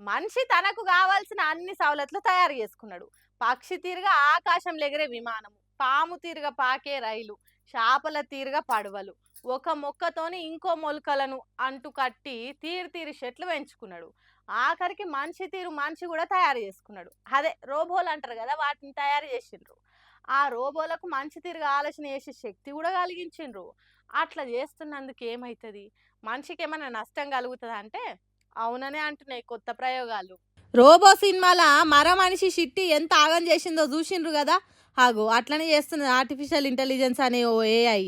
మనిషి తనకు కావాల్సిన అన్ని సవలతులు తయారు చేసుకున్నాడు. పక్షి తీరుగా ఆకాశంలో ఎగిరే విమానము, పాము తీరుగా పాకే రైలు, చేపల తీరుగా పడవలు, ఒక మొక్కతోని ఇంకో మొలకలను అంటు కట్టి తీరు తీరు చెట్లు పెంచుకున్నాడు. ఆఖరికి మనిషి తీరు మనిషి కూడా తయారు చేసుకున్నాడు. అదే రోబోలు అంటారు కదా, వాటిని తయారు చేసిండ్రు. ఆ రోబోలకు మనిషి తీరుగా ఆలోచన చేసే శక్తి కూడా కలిగించిండ్రు. అట్లా చేస్తున్నందుకు ఏమైతుంది, మనిషికి ఏమైనా నష్టం కలుగుతుందా అంటే అవుననే అంటున్నాయి కొత్త ప్రయోగాలు. రోబో సినిమాల మర మనిషి షిట్టి ఎంత ఆగం చేసిందో చూసిండ్రు కదా. ఆగో అట్లనే చేస్తున్నది ఆర్టిఫిషియల్ ఇంటెలిజెన్స్ అనే ఓ ఏఐ.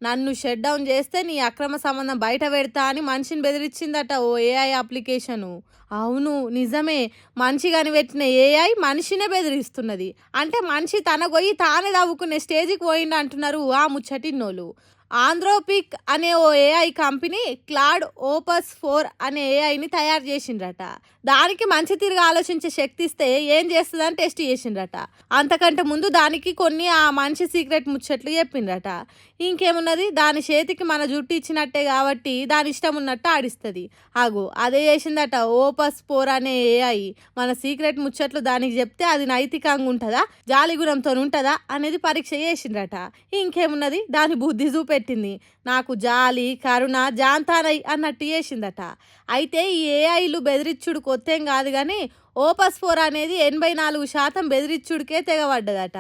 నన్ను షట్ డౌన్ చేస్తే నీ అక్రమ సంబంధం బయట పెడతా అని మనిషిని బెదిరించిందట ఓ ఏఐ అప్లికేషను. అవును నిజమే, మనిషి కనిపెట్టిన ఏఐ మనిషినే బెదిరిస్తున్నది. అంటే మనిషి తన గొయ్యి తానే తవ్వుకునే స్టేజ్కి పోయిండు అంటున్నారు ఆ ముచ్చటిన్నోళ్ళు. ఆంధ్రోపిక్ అనే ఓ ఏఐ కంపెనీ క్లాడ్ ఓపస్ 4 అనే ఏఐని తయారు చేసిండ్రట. దానికి మంచి తిరిగి ఆలోచించే శక్తి ఇస్తే ఏం చేస్తుందని టెస్ట్ చేసిండ్రట. అంతకంటే ముందు దానికి కొన్ని ఆ మనిషి సీక్రెట్ ముచ్చట్లు చెప్పిండ్రట. ఇంకేమున్నది, దాని చేతికి మన జుట్టు ఇచ్చినట్టే కాబట్టి దాని ఇష్టం ఉన్నట్టు ఆడిస్తుంది. ఆగు అదే చేసిందట ఓపస్ 4 అనే ఏఐ. మన సీక్రెట్ ముచ్చట్లు దానికి చెప్తే అది నైతికంగా ఉంటుందా, జాలిగుణంతో ఉంటుందా అనేది పరీక్ష చేసిండ్రట. ఇంకేమున్నది, దాని బుద్ధి చూపెట్టింది. నాకు జాలి కరుణ జాంతానై అన్నట్టు చేసిందట. అయితే ఈ ఏఐలు బెదిరిచ్చుడు కొత్తేం కాదు కానీ ఓపస్ 4 అనేది 84% బెదిరిచ్చుడికే తెగబడ్డదట.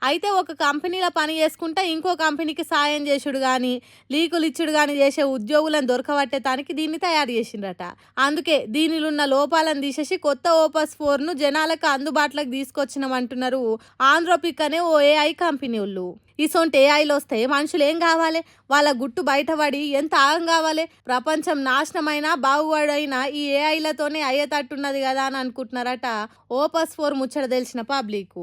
అయితే ఒక కంపెనీలో పని చేసుకుంటే ఇంకో కంపెనీకి సాయం చేసుడు కానీ లీకులు ఇచ్చుడు కానీ చేసే ఉద్యోగులను దొరకబట్టేటానికి దీన్ని తయారు చేసిండ్రట. అందుకే దీనిలో ఉన్న లోపాలను తీసేసి కొత్త ఓపస్ 4ను జనాలకు అందుబాటులోకి తీసుకొచ్చినామంటున్నారు ఆంధ్రోపిక్ అనే ఓ ఏఐ కంపెనీ వాళ్ళు. ఇసొంటి ఏఐలు వస్తే మనుషులు ఏం కావాలి, వాళ్ళ గుట్టు బయటపడి ఎంత ఆగం కావాలి. ప్రపంచం నాశనమైనా బాగుపడైనా ఈ ఏఐలతోనే అయ్యేటట్టున్నది కదా అని అనుకుంటున్నారట ఓపస్ 4 ముచ్చట తెలిసిన పబ్లిక్.